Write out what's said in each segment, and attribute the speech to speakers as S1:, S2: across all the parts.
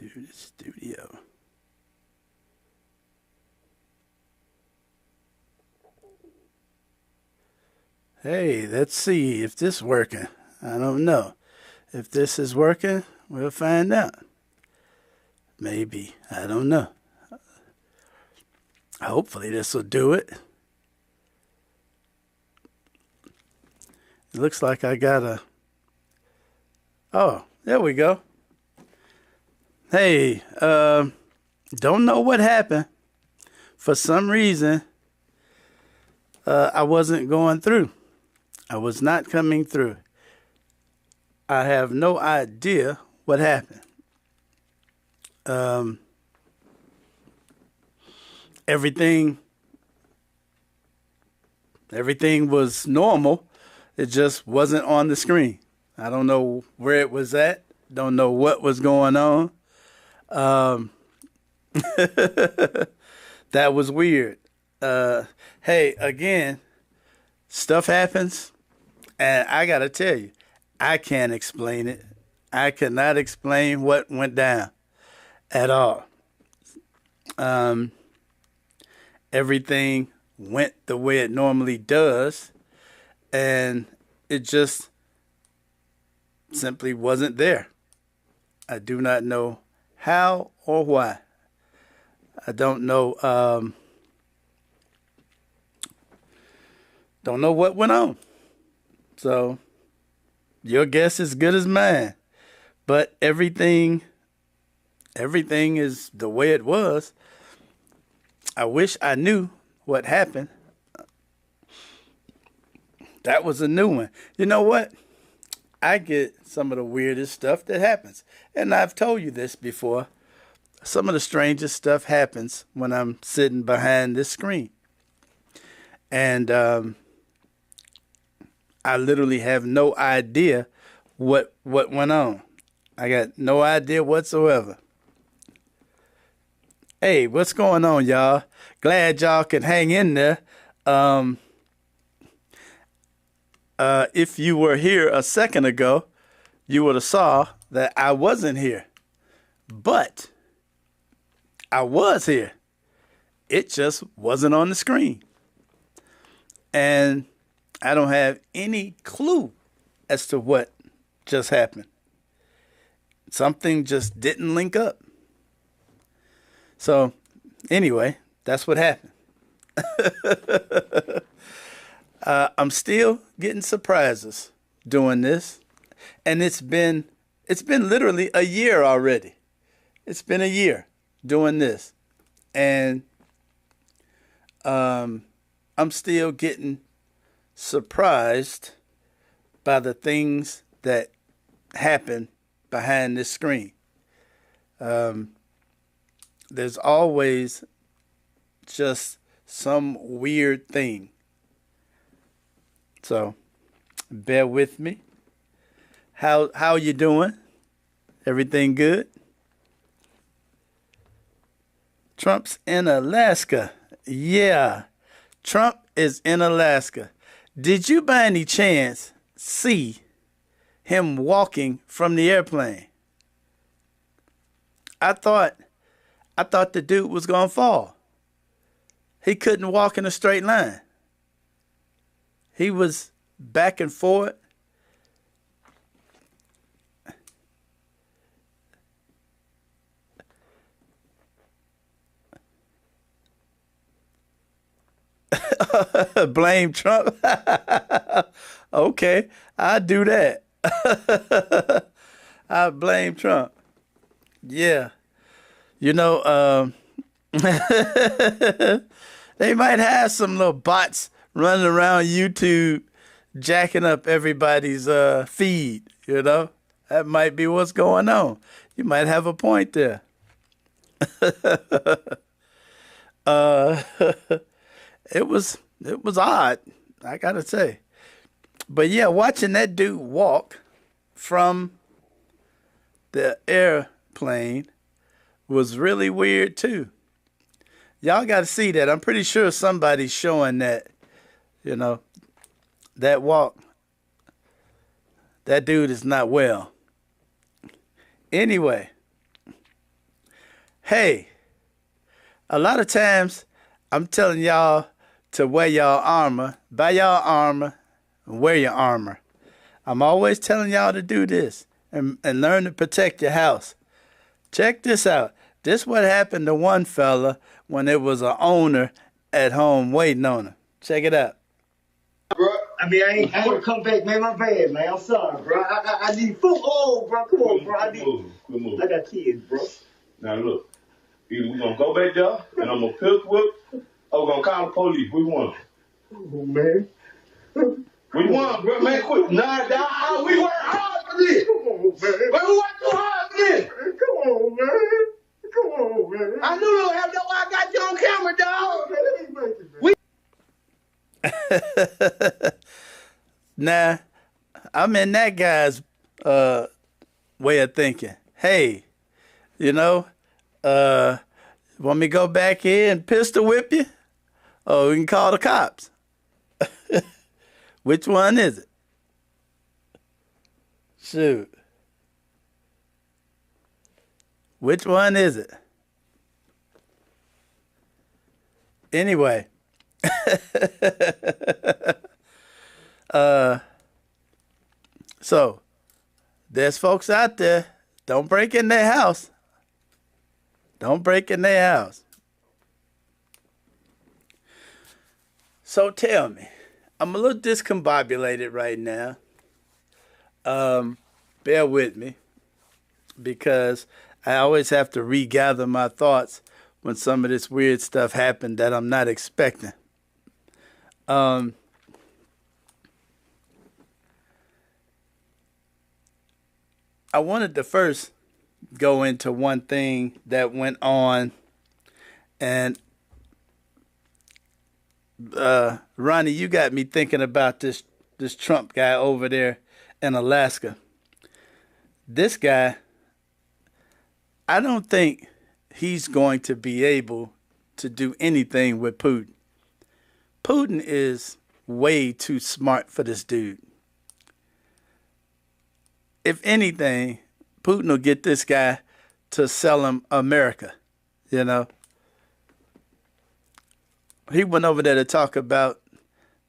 S1: to the studio. Hey, let's see if this working. I don't know. If this is working, we'll find out. Maybe. I don't know. Hopefully this will do it. It looks like I got a... Oh, there we go. Hey, don't know what happened. For some reason, I wasn't going through. I was not coming through. I have no idea what happened. Everything was normal. It just wasn't on the screen. I don't know where it was at. Don't know what was going on. That was weird. Hey, again, stuff happens, and I gotta tell you, I can't explain it. I cannot explain what went down at all. Everything went the way it normally does, and it just simply wasn't there. I do not know how or why. I don't know. Don't know what went on. So your guess is good as mine. But everything is the way it was. I wish I knew what happened. That was a new one. You know what? I get some of the weirdest stuff that happens. And I've told you this before. Some of the strangest stuff happens when I'm sitting behind this screen. And I literally have no idea what went on. I got no idea whatsoever. Hey, what's going on, y'all? Glad y'all can hang in there. If you were here a second ago, you would have saw that I wasn't here. But I was here. It just wasn't on the screen. And I don't have any clue as to what just happened. Something just didn't link up. So, anyway, that's what happened. I'm still getting surprises doing this, and it's been literally a year already. It's been a year doing this, and I'm still getting surprised by the things that happen behind this screen. There's always just some weird thing. So, bear with me. How you doing? Everything good? Trump's in Alaska. Yeah, Trump is in Alaska. Did you by any chance see him walking from the airplane? I thought the dude was gonna fall. He couldn't walk in a straight line. He was back and forth. Blame Trump. Okay, I do that. I blame Trump. Yeah. You know, they might have some little bots running around YouTube jacking up everybody's feed, you know? That might be what's going on. You might have a point there. It was odd, I gotta say. But yeah, watching that dude walk from the airplane was really weird too. Y'all gotta see that. I'm pretty sure somebody's showing that, you know, that walk. That dude is not well. Anyway, Hey, a lot of times I'm telling y'all to wear y'all armor, buy y'all armor, and wear your armor. I'm always telling y'all to do this and learn to protect your house. Check this out. This what happened to one fella when there was an owner at home waiting on him. Check it out.
S2: Bro, I mean, I ain't gonna come back, man. My bad, man. I'm sorry, bro. I need food. Oh, bro, come on, bro.
S3: Good move.
S2: I got kids, bro.
S3: Now look, either we're gonna go back there and I'm gonna pick whip, or we're gonna call the police. Which one?
S2: Oh, man.
S3: Which one, bro? Man, quit. Nah, dog. We work hard for this.
S2: Come on, man.
S3: But we work too hard for this.
S2: Come on, man. Come on, man.
S3: I knew you don't have no. I got you on camera, dog.
S2: Man, let me make it, man.
S1: Now, I'm in that guy's way of thinking. Hey, want me to go back here and pistol whip you? Or we can call the cops. Which one is it? Shoot. Which one is it? Anyway. So, there's folks out there, don't break in their house. Don't break in their house. So tell me, I'm a little discombobulated right now. Bear with me, because I always have to regather my thoughts when some of this weird stuff happened that I'm not expecting. I wanted to first go into one thing that went on, and Ronnie, you got me thinking about this Trump guy over there in Alaska. This guy, I don't think he's going to be able to do anything with Putin. Putin is way too smart for this dude. If anything, Putin will get this guy to sell him America, He went over there to talk about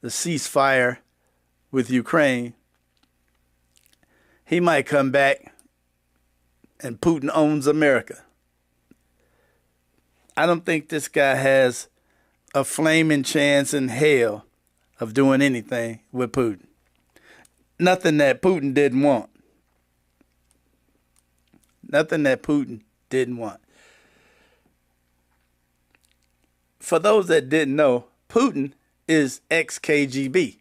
S1: the ceasefire with Ukraine. He might come back and Putin owns America. I don't think this guy has a flaming chance in hell of doing anything with Putin. Nothing that Putin didn't want. Nothing that Putin didn't want. For those that didn't know, Putin is ex-KGB.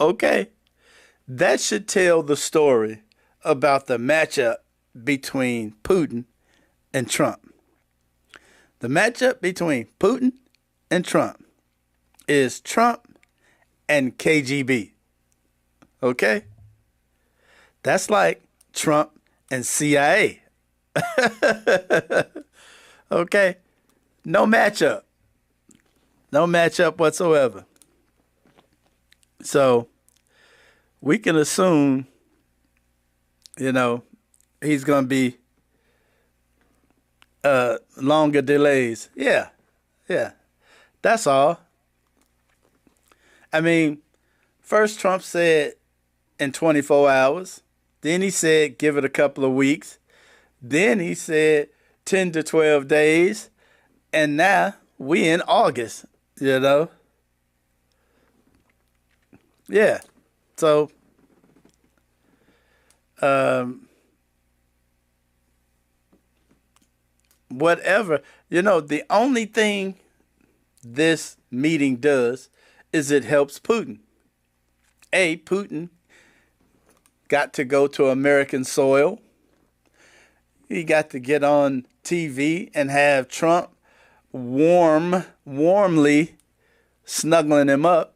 S1: Okay? That should tell the story about the matchup between Putin and Trump. The matchup between Putin and Trump is Trump and KGB. Okay? That's like Trump and CIA. Okay? No matchup. No matchup whatsoever. So, we can assume, he's going to be longer delays. Yeah. That's all. I mean, first Trump said in 24 hours. Then he said give it a couple of weeks. Then he said 10 to 12 days. And now we in August, Yeah. So, whatever. The only thing this meeting does is it helps Putin. Putin got to go to American soil. He got to get on TV and have Trump warmly snuggling him up.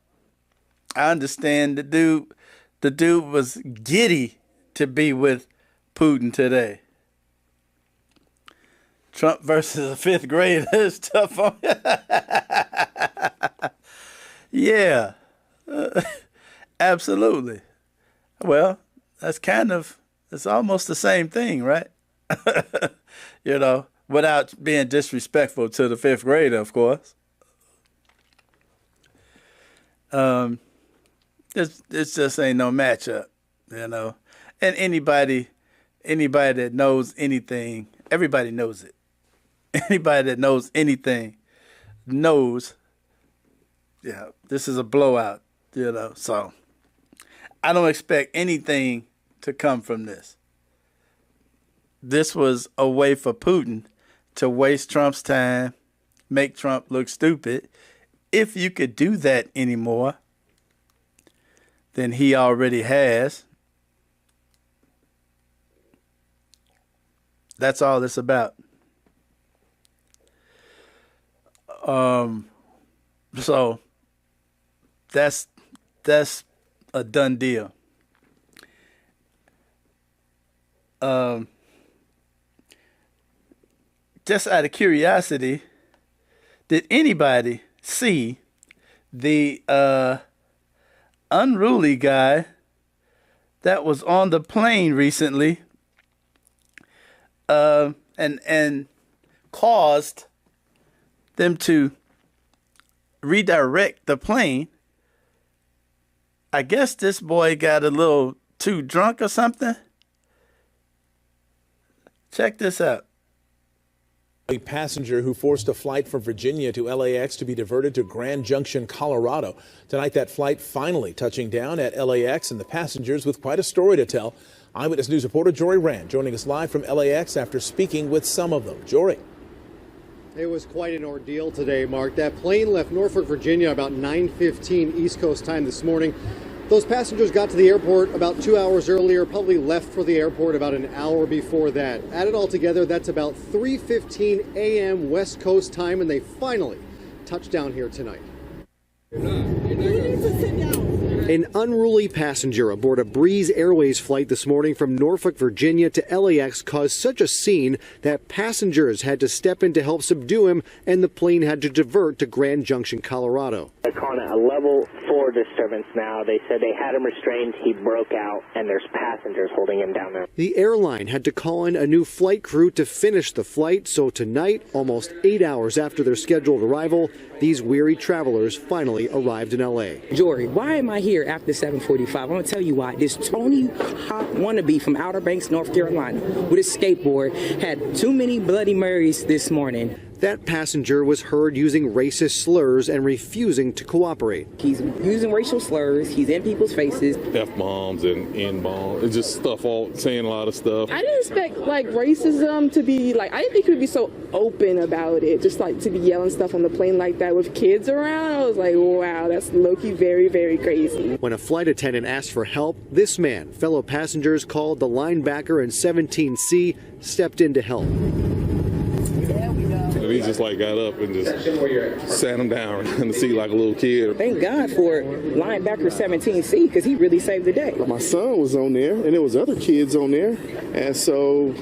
S1: I understand the dude was giddy to be with Putin today. Trump versus a fifth grader is tough on. Yeah, absolutely. Well, it's almost the same thing, right? You know, without being disrespectful to the fifth grader, of course. This just ain't no matchup, you know. And anybody that knows anything, everybody knows it. Anybody that knows anything knows, yeah, this is a blowout, you know. So I don't expect anything to come from this. This was a way for Putin to waste Trump's time, make Trump look stupid. If you could do that anymore, then he already has. That's all it's about. So that's a done deal. Just out of curiosity, did anybody see the Unruly guy that was on the plane recently and caused them to redirect the plane? I guess this boy got a little too drunk or something. Check this out.
S4: A passenger who forced a flight from Virginia to LAX to be diverted to Grand Junction, Colorado. Tonight, that flight finally touching down at LAX, and the passengers with quite a story to tell. Eyewitness News reporter Jory Rand joining us live from LAX after speaking with some of them. Jory.
S5: It was quite an ordeal today, Mark. That plane left Norfolk, Virginia about 9:15 East Coast time this morning. Those passengers got to the airport about 2 hours earlier, probably left for the airport about an hour before that. Add it all together, that's about 3:15 a.m. West Coast time, and they finally touched down here tonight. An unruly passenger aboard a Breeze Airways flight this morning from Norfolk, Virginia to LAX caused such a scene that passengers had to step in to help subdue him, and the plane had to divert to Grand Junction, Colorado.
S6: They're calling it a level 4 disturbance now. They said they had him restrained, he broke out, and there's passengers holding him down there.
S5: The airline had to call in a new flight crew to finish the flight, so tonight, almost 8 hours after their scheduled arrival, these weary travelers finally arrived in L.A.
S7: Jory, why am I here after 7:45? I'm going to tell you why. This Tony Hawk wannabe from Outer Banks, North Carolina, with his skateboard, had too many Bloody Marys this morning.
S5: That passenger was heard using racist slurs and refusing to cooperate.
S7: He's using racial slurs. He's in people's faces.
S8: F-bombs and N-bombs. It's just stuff, all saying a lot of stuff.
S9: I didn't expect, racism to be, I didn't think he would be so open about it. Just, to be yelling stuff on the plane like that with kids around. I was like, wow, that's low-key very, very crazy.
S5: When a flight attendant asked for help, this man, fellow passengers called the linebacker in 17C, stepped in to help.
S8: He just got up and just sat him down in the seat like a little kid.
S7: Thank God for linebacker 17C, because he really saved the day.
S10: My son was on there, and there was other kids on there, and so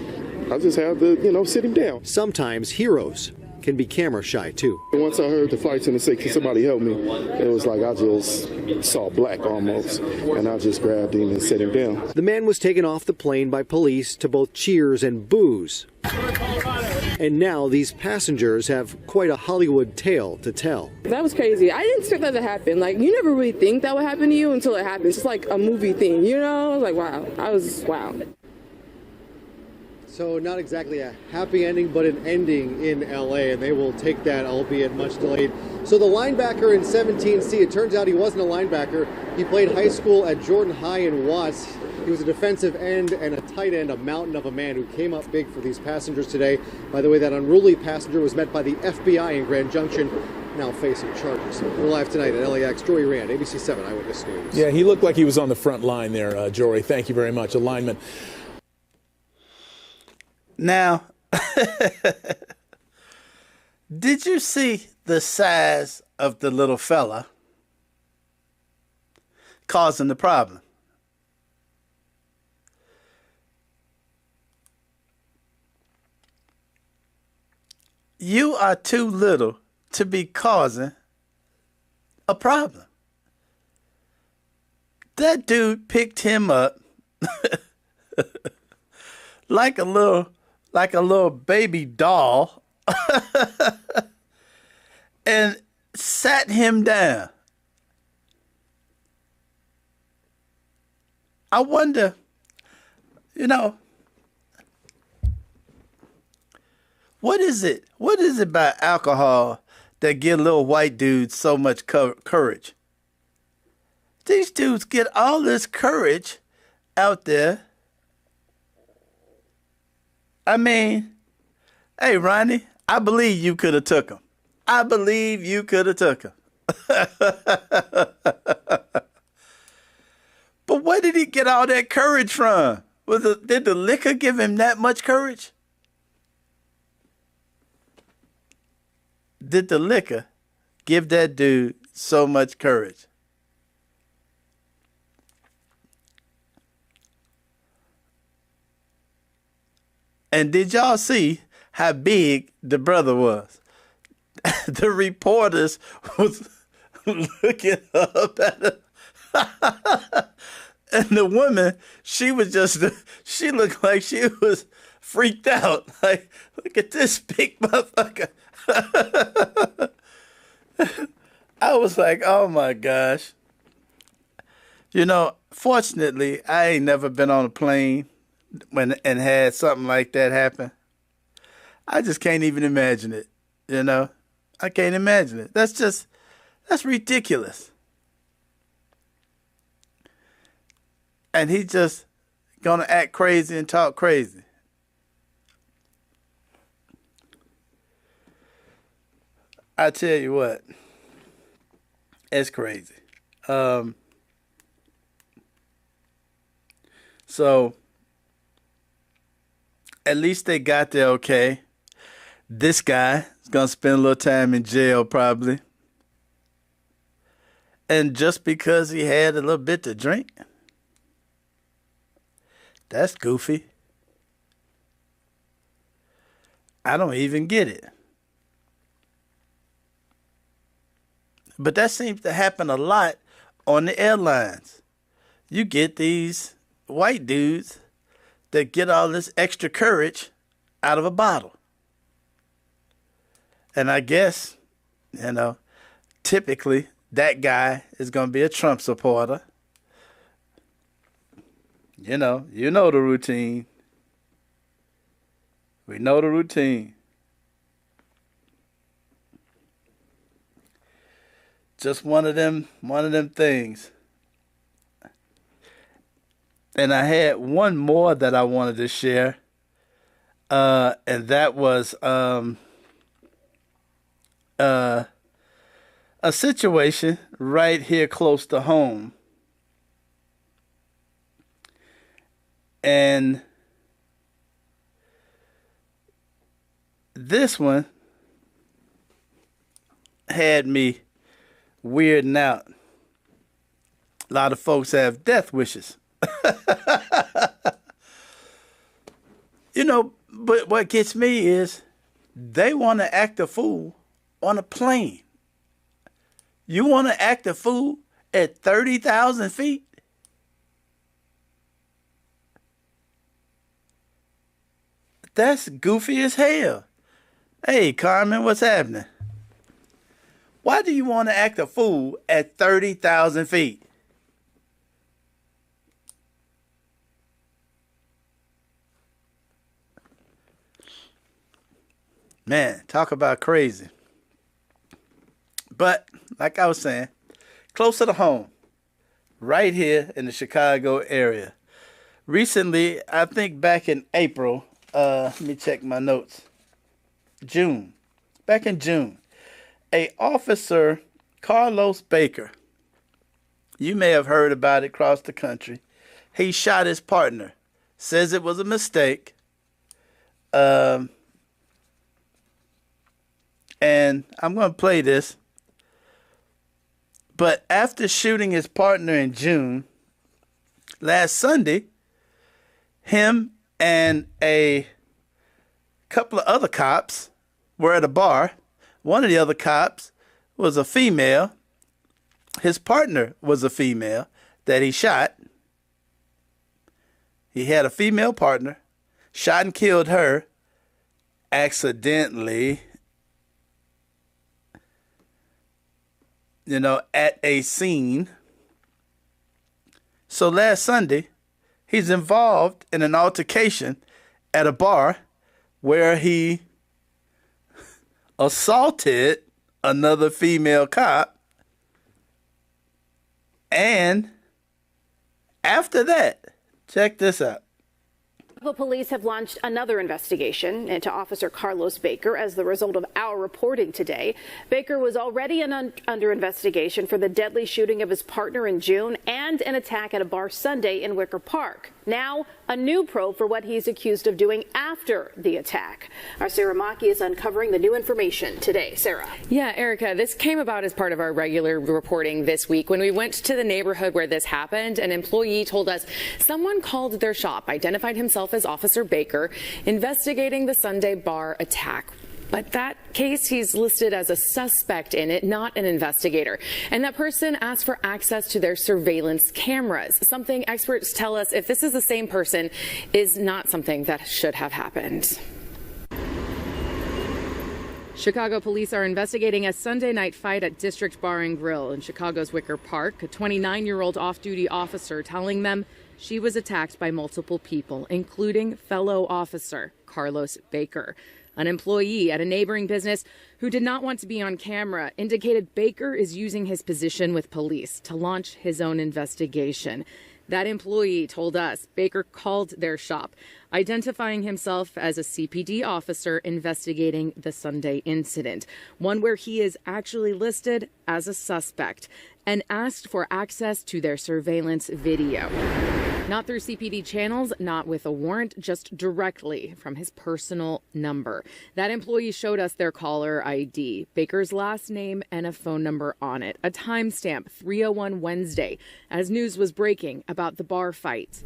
S10: I just had to, sit him down.
S5: Sometimes heroes can be camera shy too.
S10: Once I heard the flight attendant say, "Can somebody help me?" it was like I just saw black almost, and I just grabbed him and set him down.
S5: The man was taken off the plane by police to both cheers and boos. And now these passengers have quite a Hollywood tale to tell.
S9: That was crazy. I didn't expect that to happen. You never really think that would happen to you until it happens. It's like a movie thing, I was like, wow. So not exactly a happy ending, but an ending in LA, and they will take that, albeit much delayed. So the linebacker in 17C, it turns out he wasn't a linebacker. He played high school at Jordan High in Watts. He was a defensive end and a tight end, a mountain of a man who came up big for these passengers today. By the way, that unruly passenger was met by the FBI in Grand Junction, now facing charges. We're live tonight at LAX. Jory Rand, ABC 7 Eyewitness News.
S4: Yeah, he looked like he was on the front line there, Jory. Thank you very much. A lineman.
S1: Now, did you see the size of the little fella causing the problem? You are too little to be causing a problem. That dude picked him up like a little like a little baby doll and sat him down. I wonder, what is it? What is it about alcohol that give little white dudes so much courage? These dudes get all this courage out there. I mean, hey, Ronnie, I believe you could have took him. I believe you could have took him. But where did he get all that courage from? Did the liquor give him that much courage? Did the liquor give that dude so much courage? And did y'all see how big the brother was? The reporters was looking up at him. And the woman, she looked like she was freaked out. Like, look at this big motherfucker. I was like, oh my gosh. Fortunately, I ain't never been on a plane and had something like that happen. I just can't even imagine it. I can't imagine it. That's ridiculous. And he just gonna act crazy and talk crazy. I tell you what, it's crazy. So at least they got there okay. This guy is gonna spend a little time in jail probably. And just because he had a little bit to drink? That's goofy. I don't even get it. But that seems to happen a lot on the airlines. You get these white dudes that get all this extra courage out of a bottle. And I guess, typically that guy is going to be a Trump supporter. You know the routine. We know the routine. Just one of them things. And I had one more that I wanted to share. And that was a situation right here close to home. And this one had me weirding out. A lot of folks have death wishes. But what gets me is they want to act a fool on a plane. You want to act a fool at 30,000 feet? That's goofy as hell. Hey, Carmen, what's happening? Why do you want to act a fool at 30,000 feet? Man, talk about crazy. But, like I was saying, closer to home, right here in the Chicago area. Recently, I think back in April, let me check my notes. Back in June, a officer, Carlos Baker, you may have heard about it across the country. He shot his partner. Says it was a mistake. And I'm going to play this. But after shooting his partner in June, last Sunday, him and a couple of other cops were at a bar. One of the other cops was a female. His partner was a female that he shot. He had a female partner, shot and killed her, accidentally, at a scene. So last Sunday, he's involved in an altercation at a bar where he assaulted another female cop. And after that, check this out.
S11: The police have launched another investigation into Officer Carlos Baker as the result of our reporting today. Baker was already under investigation for the deadly shooting of his partner in June and an attack at a bar Sunday in Wicker Park. Now, a new probe for what he's accused of doing after the attack. Our Sarah Maki is uncovering the new information today. Sarah.
S12: Yeah, Erica, this came about as part of our regular reporting this week. When we went to the neighborhood where this happened, an employee told us someone called their shop, identified himself as Officer Baker, investigating the Sunday bar attack. But that case, he's listed as a suspect in it, not an investigator. And that person asked for access to their surveillance cameras, something experts tell us, if this is the same person, is not something that should have happened. Chicago police are investigating a Sunday night fight at District Bar and Grill in Chicago's Wicker Park. A 29-year-old off-duty officer telling them she was attacked by multiple people, including fellow officer Carlos Baker. An employee at a neighboring business who did not want to be on camera indicated Baker is using his position with police to launch his own investigation. That employee told us Baker called their shop, identifying himself as a CPD officer investigating the Sunday incident, one where he is actually listed as a suspect, and asked for access to their surveillance video. Not through CPD channels, not with a warrant, just directly from his personal number. That employee showed us their caller ID, Baker's last name and a phone number on it, a timestamp 3:01 Wednesday, as news was breaking about the bar fight.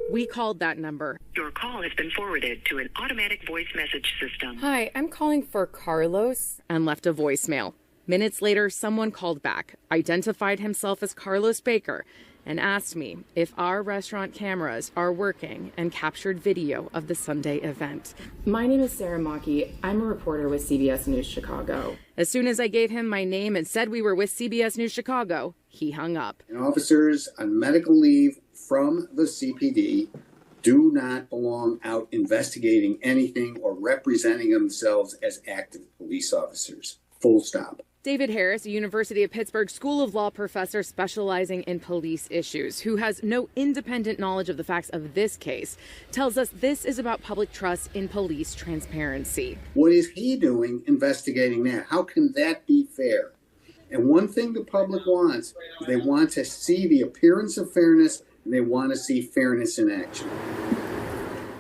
S12: We called that number.
S13: Your call has been forwarded to an automatic voice message system.
S12: Hi, I'm calling for Carlos, and left a voicemail. Minutes later, someone called back, identified himself as Carlos Baker, and asked me if our restaurant cameras are working and captured video of the Sunday event. My name is Sarah Maki. I'm a reporter with CBS News Chicago. As soon as I gave him my name and said we were with CBS News Chicago, he hung up.
S14: And officers on medical leave from the CPD do not belong out investigating anything or representing themselves as active police officers. Full stop.
S12: David Harris, a University of Pittsburgh School of Law professor specializing in police issues, who has no independent knowledge of the facts of this case, tells us this is about public trust in police transparency.
S14: What is he doing investigating that? How can that be fair? And one thing the public wants, they want to see the appearance of fairness, and they want to see fairness in action.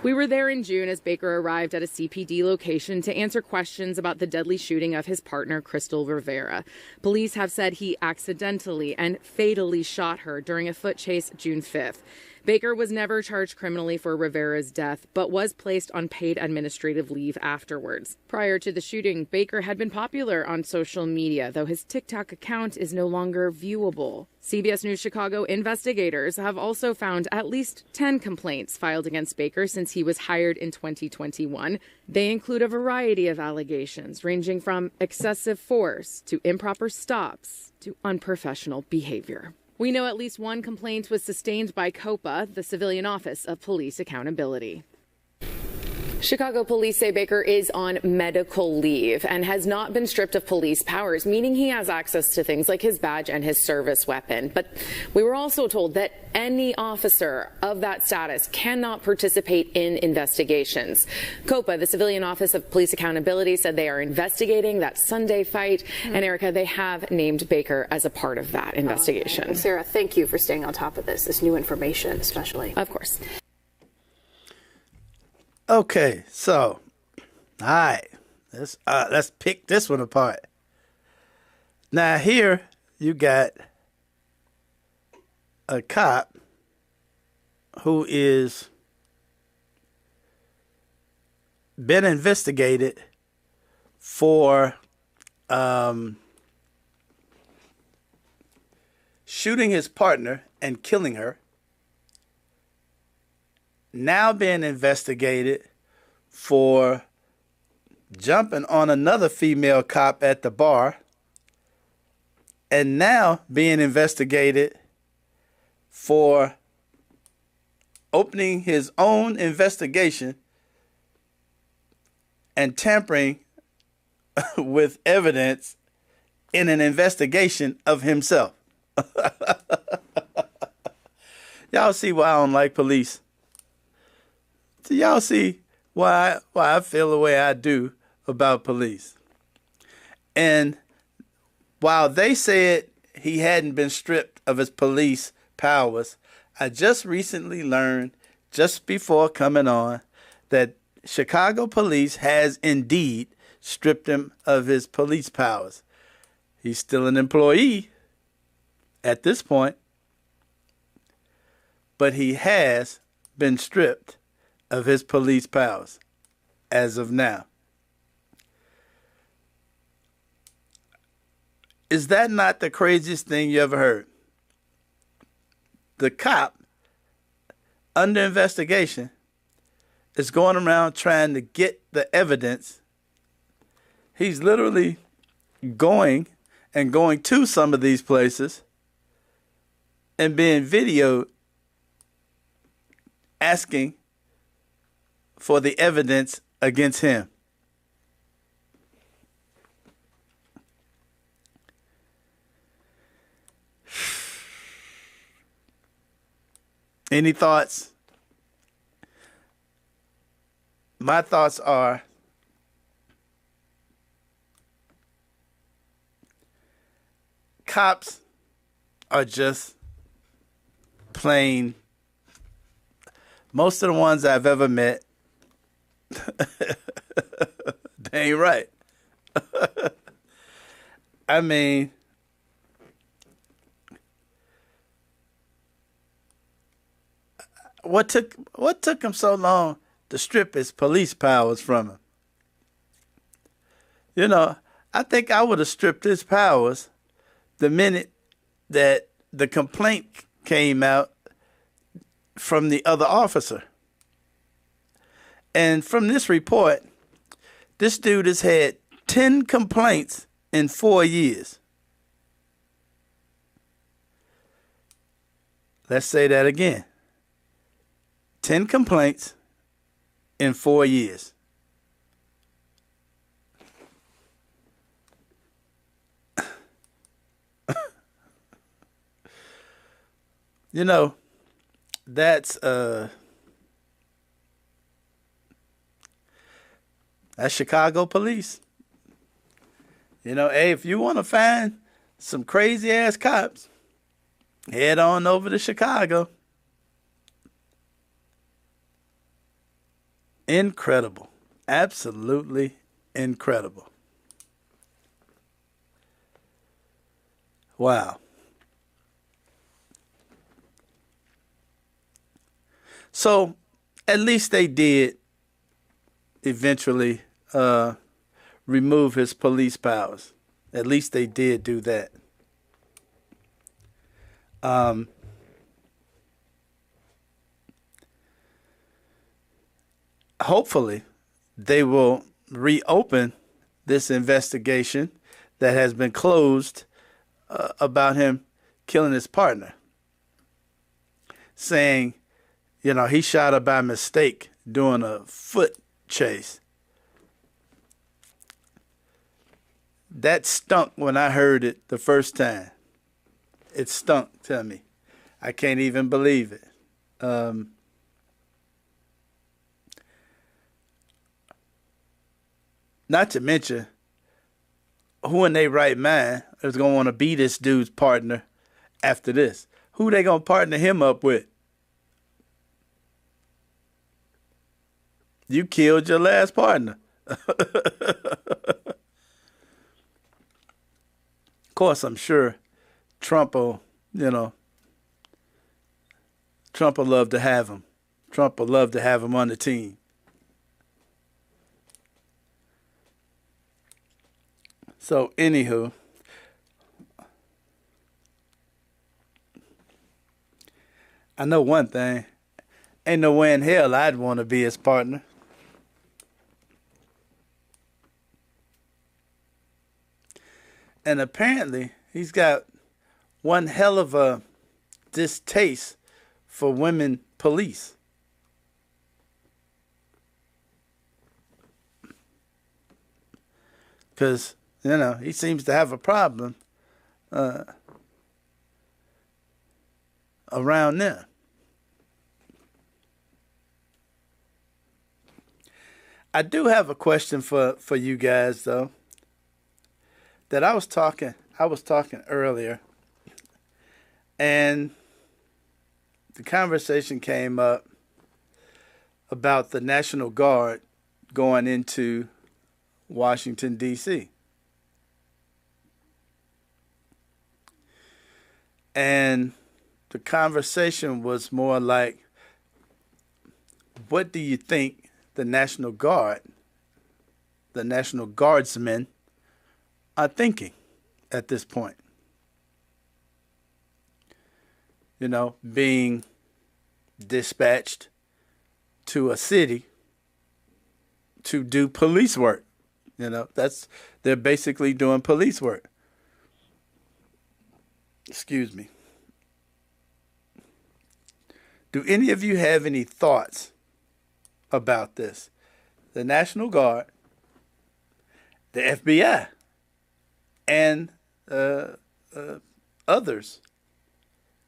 S12: We were there in June as Baker arrived at a CPD location to answer questions about the deadly shooting of his partner, Crystal Rivera. Police have said he accidentally and fatally shot her during a foot chase June 5th. Baker was never charged criminally for Rivera's death, but was placed on paid administrative leave afterwards. Prior to the shooting, Baker had been popular on social media, though his TikTok account is no longer viewable. CBS News Chicago investigators have also found at least 10 complaints filed against Baker since he was hired in 2021. They include a variety of allegations, ranging from excessive force to improper stops to unprofessional behavior. We know at least one complaint was sustained by COPA, the Civilian Office of Police Accountability. Chicago police say Baker is on medical leave and has not been stripped of police powers, meaning he has access to things like his badge and his service weapon. But we were also told that any officer of that status cannot participate in investigations. COPA, the Civilian Office of Police Accountability, said they are investigating that Sunday fight. And Erica, they have named Baker as a part of that investigation.
S11: Sarah, thank you for staying on top of this new information, especially.
S12: Of course.
S1: Okay, so, all right, let's pick this one apart. Now here you got a cop who is been investigated for shooting his partner and killing her. now being investigated for jumping on another female cop at the bar, and now being investigated for opening his own investigation and tampering with evidence in an investigation of himself. Y'all see why I don't like police? So y'all see why I feel the way I do about police. And while they said he hadn't been stripped of his police powers, I just recently learned, just before coming on, that Chicago police has indeed stripped him of his police powers. He's still an employee at this point, but he has been stripped of his police powers as of now. Is that not the craziest thing you ever heard? The cop under investigation is going around trying to get the evidence. He's literally going to some of these places and being videoed asking for the evidence against him. Any thoughts? My thoughts are cops are just plain. Most of the ones I've ever met, they ain't right. I mean, what took him so long to strip his police powers from him? You know, I think I would have stripped his powers the minute that the complaint came out from the other officer. And from this report, this dude has had 10 complaints in 4 years. Let's say that again. 10 complaints in 4 years. You know, that's Chicago police. You know, hey, if you want to find some crazy ass cops, head on over to Chicago. Incredible. Absolutely incredible. Wow. So at least they did eventually remove his police powers. At least they did do that. Hopefully, they will reopen this investigation that has been closed about him killing his partner, saying, you know, he shot her by mistake doing a foot chase. That stunk when I heard it the first time. It stunk to me. I can't even believe it. Not to mention, who in their right mind is going to want to be this dude's partner after this? Who they going to partner him up with? You killed your last partner. Of course, I'm sure Trump will, Trump will love to have him. Trump will love to have him on the team. So, anywho, I know one thing. Ain't no way in hell I'd want to be his partner. And apparently, he's got one hell of a distaste for women police. Because, he seems to have a problem around there. I do have a question for you guys, though. That I was talking earlier, and the conversation came up about the National Guard going into Washington, D.C. And the conversation was more like, what do you think the National Guard, the National Guardsmen, are thinking at this point? Being dispatched to a city to do police work. They're basically doing police work. Excuse me. Do any of you have any thoughts about this? The National Guard, the FBI, and others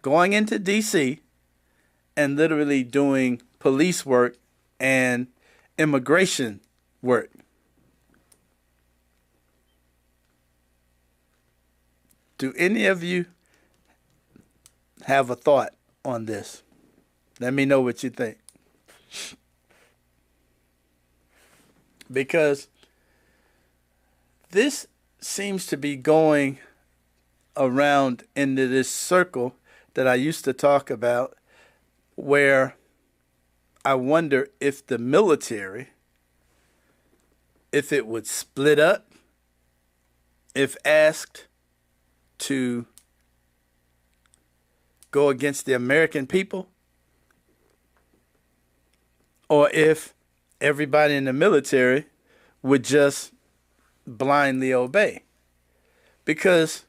S1: going into D.C. and literally doing police work and immigration work. Do any of you have a thought on this? Let me know what you think. Because this seems to be going around into this circle that I used to talk about, where I wonder if the military, if it would split up, if asked to go against the American people, or if everybody in the military would just blindly obey. Because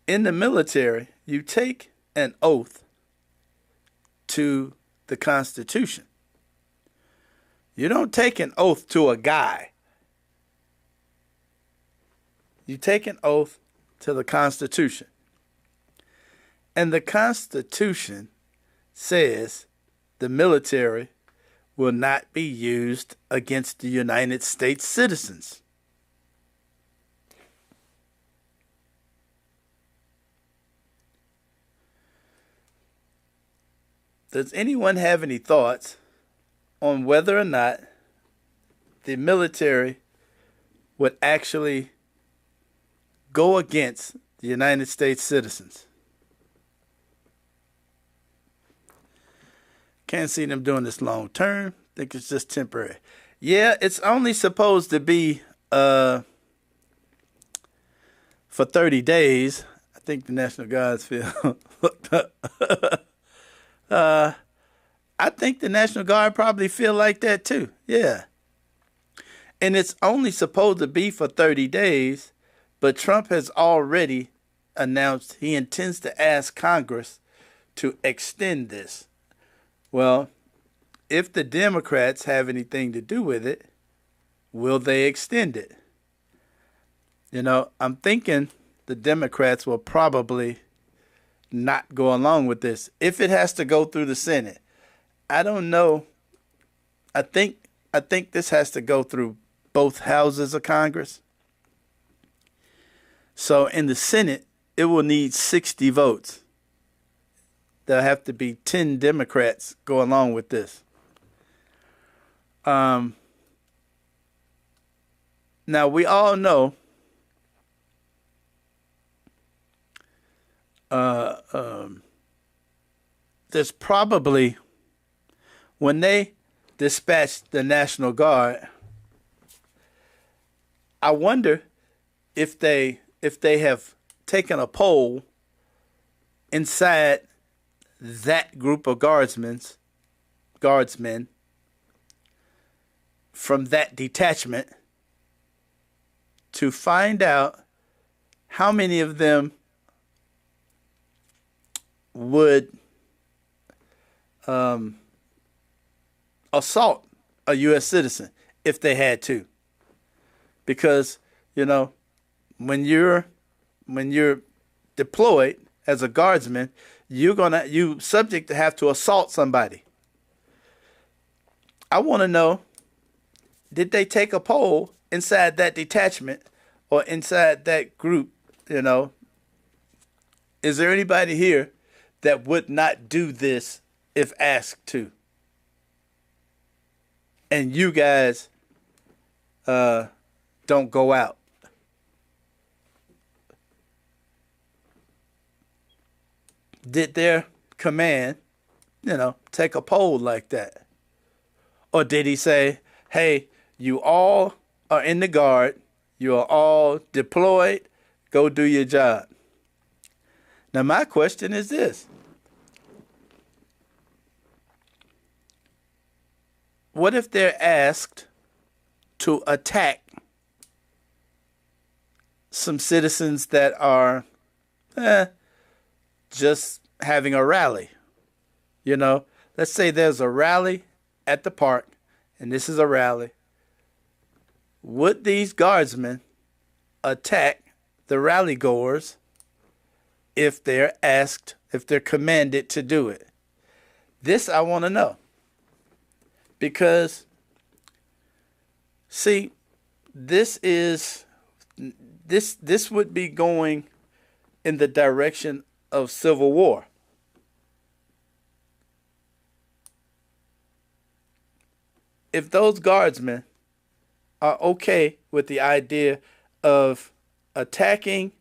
S1: in the military, you take an oath to the Constitution. You don't take an oath to a guy. You take an oath to the Constitution. And the Constitution says the military will not be used against the United States citizens. Does anyone have any thoughts on whether or not the military would actually go against the United States citizens? Can't see them doing this long term. Think it's just temporary. Yeah, it's only supposed to be for 30 days. I think the National Guards feel I think the National Guard probably feel like that too. Yeah. And it's only supposed to be for 30 days, but Trump has already announced he intends to ask Congress to extend this. Well, if the Democrats have anything to do with it, will they extend it? I'm thinking the Democrats will probably not go along with this if it has to go through the Senate. I don't know. I think this has to go through both houses of Congress. So in the Senate, it will need 60 votes. There'll have to be 10 Democrats go along with this. Now, we all know there's probably, when they dispatched the National Guard, I wonder if they have taken a poll inside that group of guardsmen from that detachment to find out how many of them would assault a U.S. citizen if they had to. Because, you know, when you're deployed as a guardsman, you subject to have to assault somebody. I want to know, did they take a poll inside that detachment or inside that group? You know, is there anybody here that would not do this if asked to? And you guys don't go out. Did their command, you know, take a poll like that? Or did he say, hey, you all are in the guard, you are all deployed, go do your job? Now, my question is this. What if they're asked to attack some citizens that are just having a rally? You know, let's say there's a rally at the park, and this is a rally. Would these guardsmen attack the rally goers if they're asked, if they're commanded to do it? This I want to know. Because, see, this would be going in the direction of civil war. If those guardsmen are okay with the idea of attacking,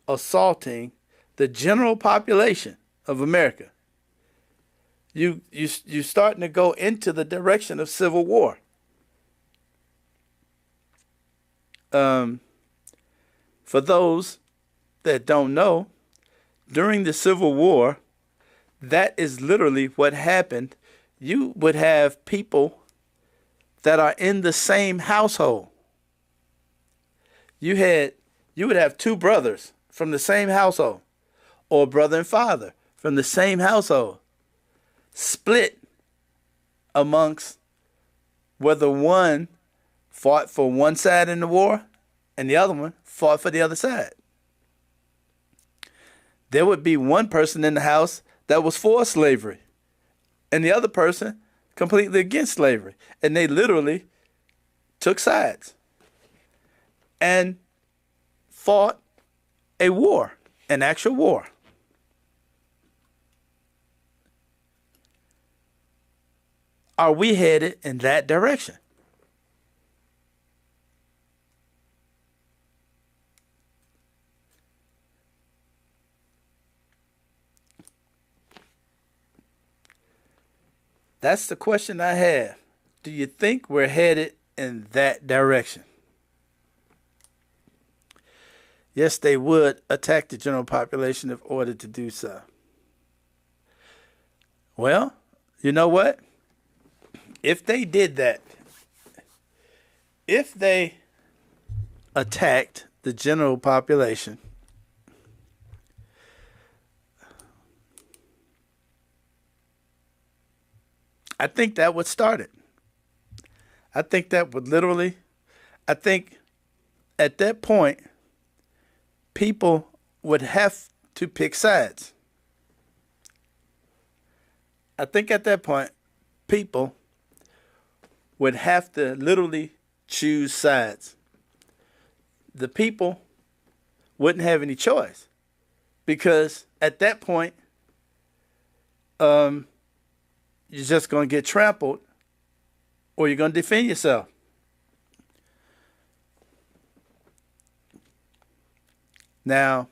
S1: assaulting the general population of America, you starting to go into the direction of civil war. For those that don't know, during the Civil War, that is literally what happened. You would have people that are in the same household. You would have two brothers from the same household, or brother and father from the same household, split amongst whether one fought for one side in the war and the other one fought for the other side. There would be one person in the house that was for slavery and the other person completely against slavery. And they literally took sides and fought a war, an actual war. Are we headed in that direction? That's the question I have. Do you think we're headed in that direction? Yes, they would attack the general population if ordered to do so. Well, you know what? If they did that, if they attacked the general population, I think that would start it. I think that would I think at that point, people would have to pick sides. I think at that point, people would have to literally choose sides. The people wouldn't have any choice, because at that point, you're just going to get trampled, or you're going to defend yourself. Now,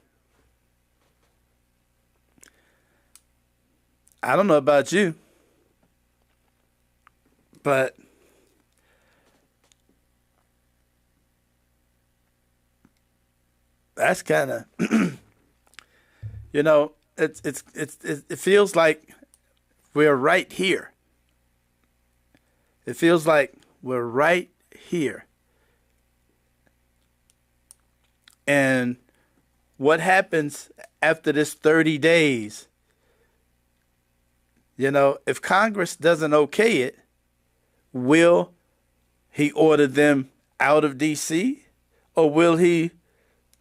S1: I don't know about you, but that's kind of, it feels like We're right here. It feels like we're right here. And what happens after this 30 days? You know, if Congress doesn't okay it, will he order them out of D.C. or will he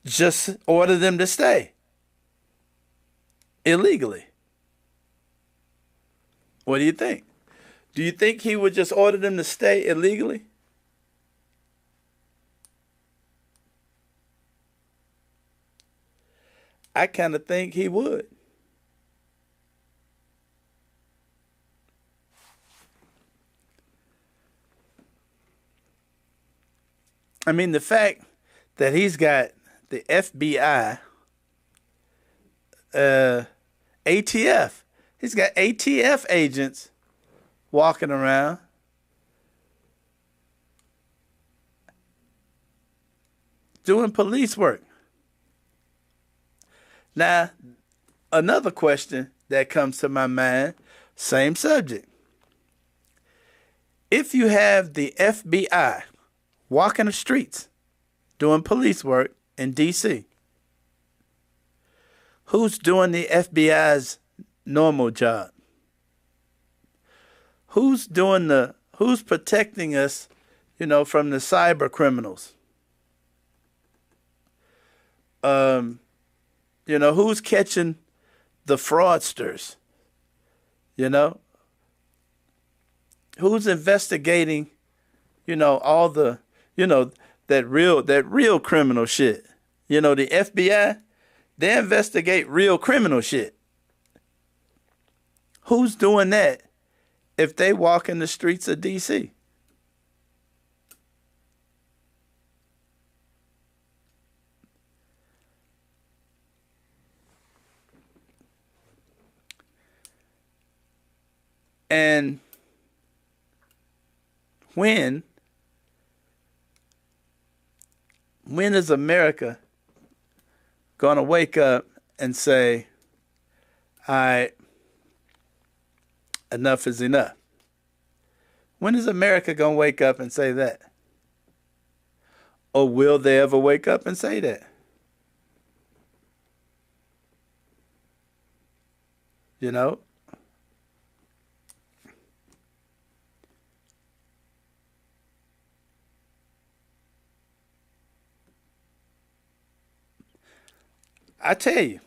S1: just order them to stay illegally? What do you think? Do you think he would just order them to stay illegally? I kind of think he would. I mean, the fact that he's got the FBI, ATF, he's got ATF agents walking around. Doing police work. Now, another question that comes to my mind, same subject. If you have the FBI walking the streets doing police work in D.C., who's doing the FBI's normal job? Who's protecting us, you know, from the cyber criminals? You know, who's catching the fraudsters? You know? Who's investigating, you know, all the, you know, that real criminal shit? You know, the FBI, they investigate real criminal shit. Who's doing that if they walk in the streets of D.C.? And when is America going to wake up and say, all right, enough is enough? When is America going to wake up and say that? Or will they ever wake up and say that? You know? I tell you,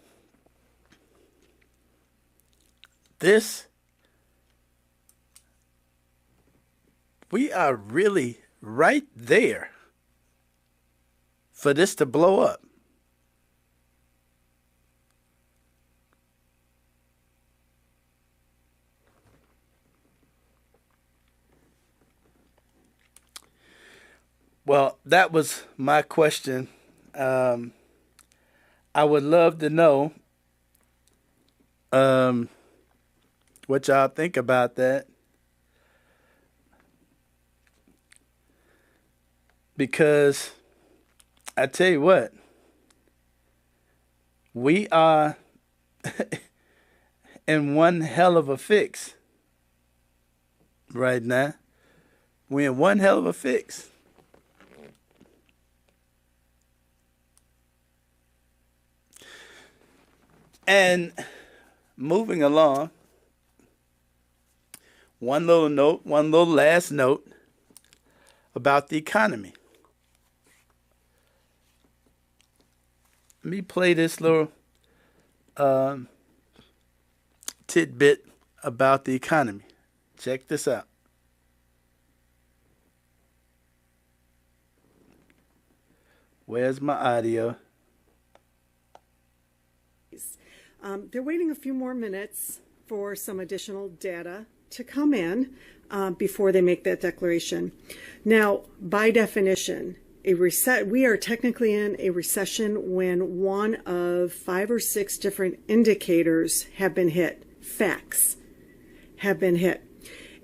S1: we are really right there for this to blow up. Well, that was my question. I would love to know what y'all think about that. Because I tell you what, we are in one hell of a fix right now. We're in one hell of a fix. And moving along, one little last note about the economy. Let me play this little tidbit about the economy. Check this out. Where's my audio?
S15: They're waiting a few more minutes for some additional data to come in before they make that declaration. Now, by definition, we are technically in a recession when one of 5 or 6 different indicators have been hit. Facts have been hit.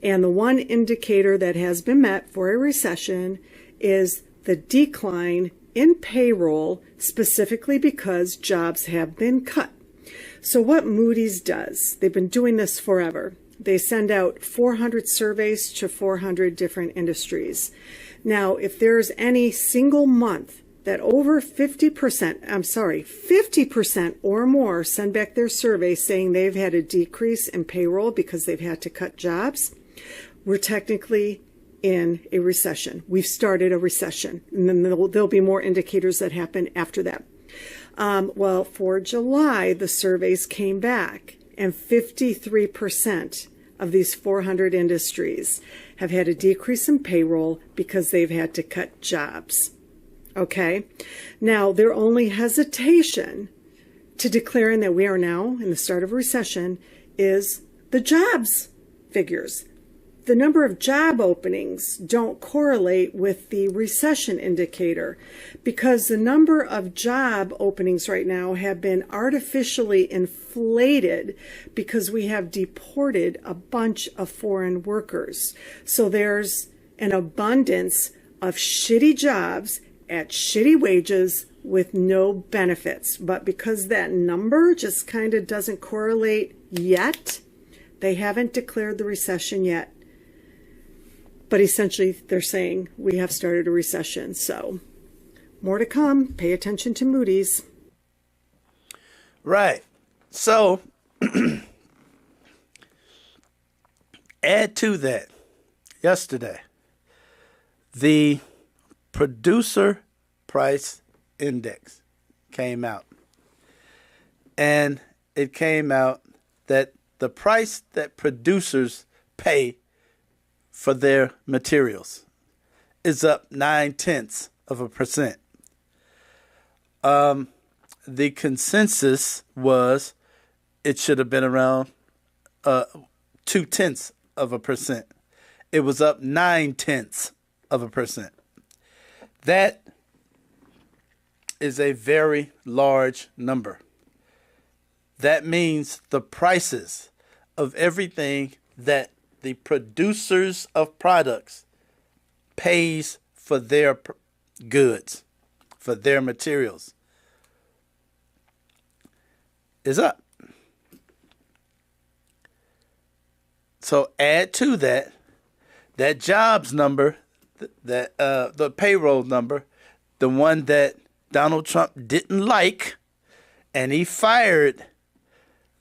S15: And the one indicator that has been met for a recession is the decline in payroll, specifically because jobs have been cut. So what Moody's does, they've been doing this forever. they send out 400 surveys to 400 different industries. Now, if there's any single month that over 50% or more send back their survey saying they've had a decrease in payroll because they've had to cut jobs, we're technically in a recession. We've started a recession, and then there'll be more indicators that happen after that. Well, for July, the surveys came back, and 53% of these 400 industries have had a decrease in payroll because they've had to cut jobs. Okay? Now, their only hesitation to declaring that we are now in the start of a recession is the jobs figures. The number of job openings don't correlate with the recession indicator because the number of job openings right now have been artificially inflated because we have deported a bunch of foreign workers. So there's an abundance of shitty jobs at shitty wages with no benefits. But because that number just kind of doesn't correlate yet, they haven't declared the recession yet. But essentially, they're saying we have started a recession. So more to come. Pay attention to Moody's.
S1: Right. So add to that, yesterday, the producer price index came out. And it came out that the price that producers pay for their materials is up 0.9%. The consensus was it should have been around 0.2%. It was up 0.9%. That is a very large number. That means the prices of everything that the producers of products pays for their goods, for their materials, is up. So add to that jobs number, that the payroll number, the one that Donald Trump didn't like, and he fired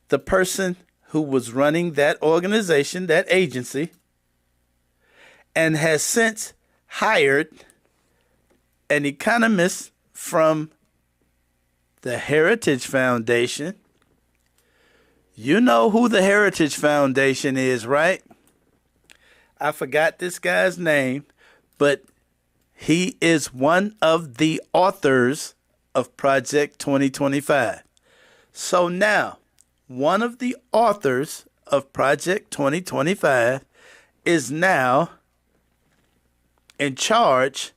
S1: the person who was running that organization, that agency, and has since hired an economist from the Heritage Foundation. You know who the Heritage Foundation is, right? I forgot this guy's name, but he is one of the authors of Project 2025. So now, one of the authors of Project 2025 is now in charge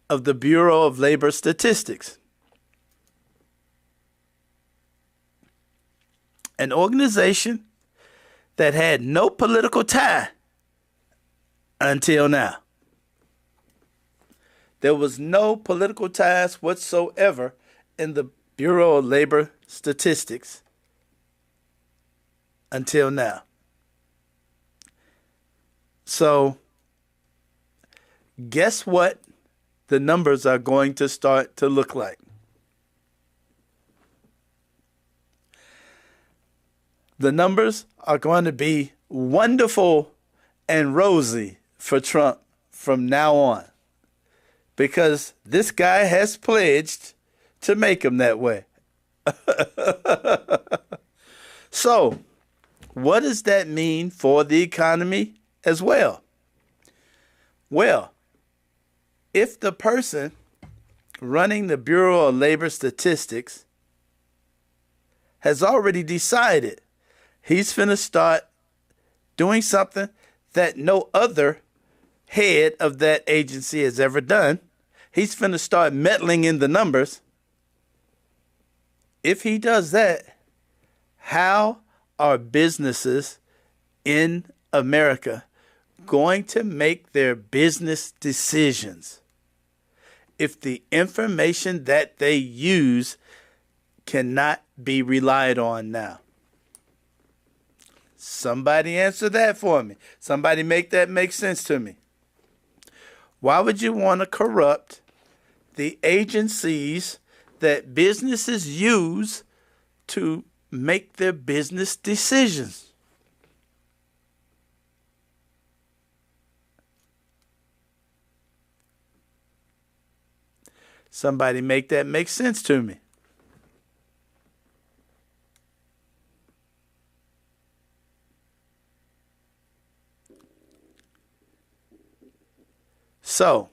S1: of the Bureau of Labor Statistics, an organization that had no political tie until now. There was no political ties whatsoever in the Bureau of Labor Statistics until now. So, guess what the numbers are going to start to look like? The numbers are going to be wonderful and rosy for Trump from now on, because this guy has pledged to make them that way. So, what does that mean for the economy as well? Well, if the person running the Bureau of Labor Statistics has already decided he's finna start doing something that no other head of that agency has ever done, he's finna start meddling in the numbers. If he does that, how are businesses in America going to make their business decisions if the information that they use cannot be relied on now? Somebody answer that for me. Somebody make that make sense to me. Why would you want to corrupt the agencies that businesses use to make their business decisions? Somebody make that make sense to me. So,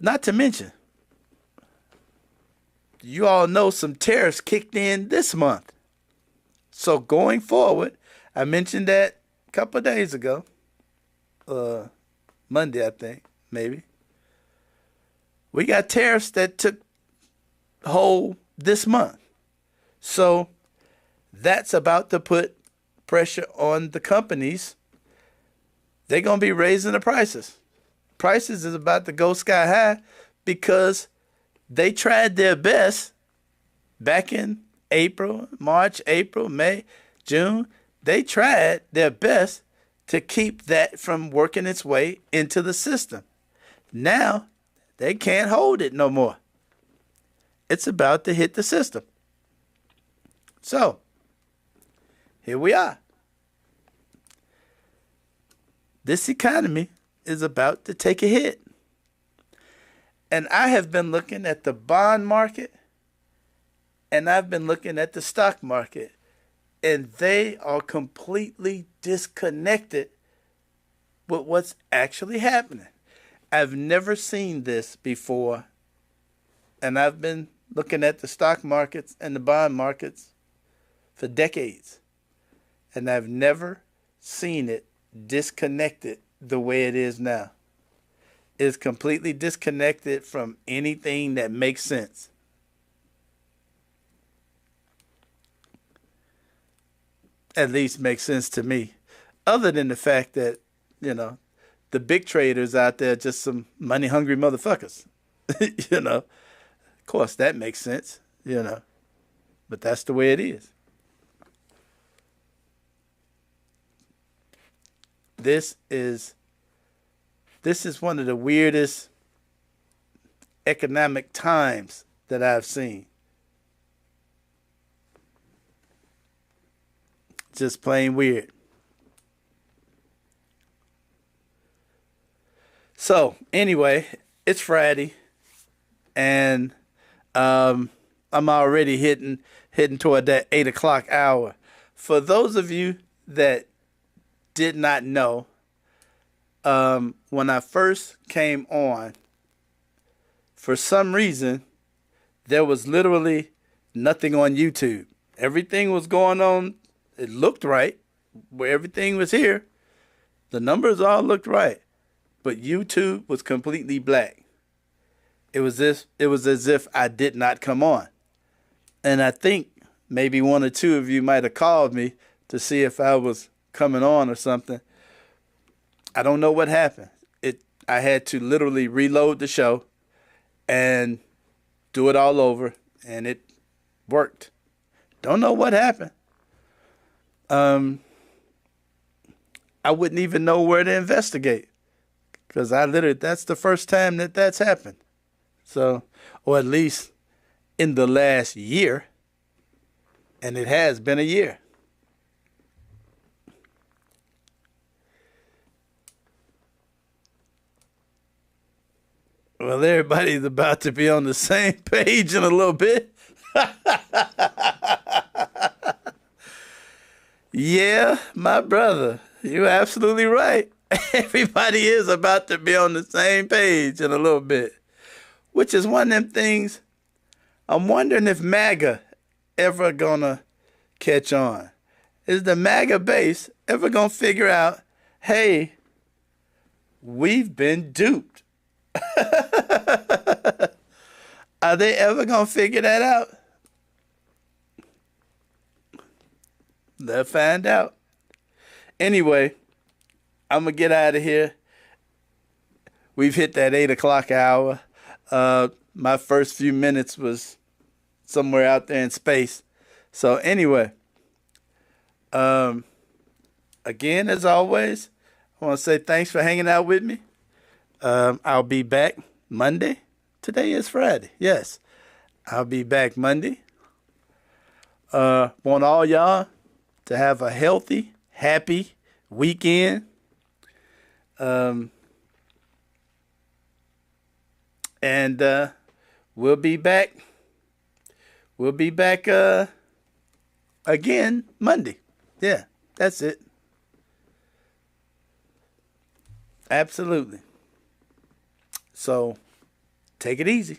S1: not to mention, you all know some tariffs kicked in this month. So going forward, I mentioned that a couple of days ago, Monday, I think, maybe. We got tariffs that took hold this month. So that's about to put pressure on the companies. They're going to be raising the prices. Prices is about to go sky high because they tried their best back in March, April, May, June. They tried their best to keep that from working its way into the system. Now, they can't hold it no more. It's about to hit the system. So, here we are. This economy is about to take a hit. And I have been looking at the bond market and I've been looking at the stock market, and they are completely disconnected with what's actually happening. I've never seen this before, and I've been looking at the stock markets and the bond markets for decades, and I've never seen it disconnected the way it is now. It's completely disconnected from anything that makes sense. At least makes sense to me. Other than the fact that, the big traders out there are just some money-hungry motherfuckers. Of course, that makes sense, But that's the way it is. This is one of the weirdest economic times that I've seen. Just plain weird. So, anyway, it's Friday, and I'm already hitting toward that 8 o'clock hour. For those of you that did not know, when I first came on, for some reason, there was literally nothing on YouTube. Everything was going on. It looked right. Where everything was here, the numbers all looked right. But YouTube was completely black. It was as if I did not come on. And I think maybe one or two of you might have called me to see if I was coming on or something. I don't know what happened. I had to literally reload the show and do it all over, and it worked. Don't know what happened. I wouldn't even know where to investigate, because that's the first time that's happened. So, or at least in the last year, and it has been a year. Well, everybody's about to be on the same page in a little bit. Yeah, my brother, you're absolutely right. Everybody is about to be on the same page in a little bit, which is one of them things. I'm wondering if MAGA ever gonna catch on. Is the MAGA base ever gonna figure out, hey, we've been duped? Are they ever gonna figure that out? They'll find out. Anyway, I'm going to get out of here. We've hit that 8 o'clock hour. My first few minutes was somewhere out there in space. So anyway, again, as always, I want to say thanks for hanging out with me. I'll be back Monday. Today is Friday. Yes, I'll be back Monday. Want all y'all to have a healthy, happy weekend. And we'll be back. We'll be back again Monday. Yeah, that's it. Absolutely. So take it easy.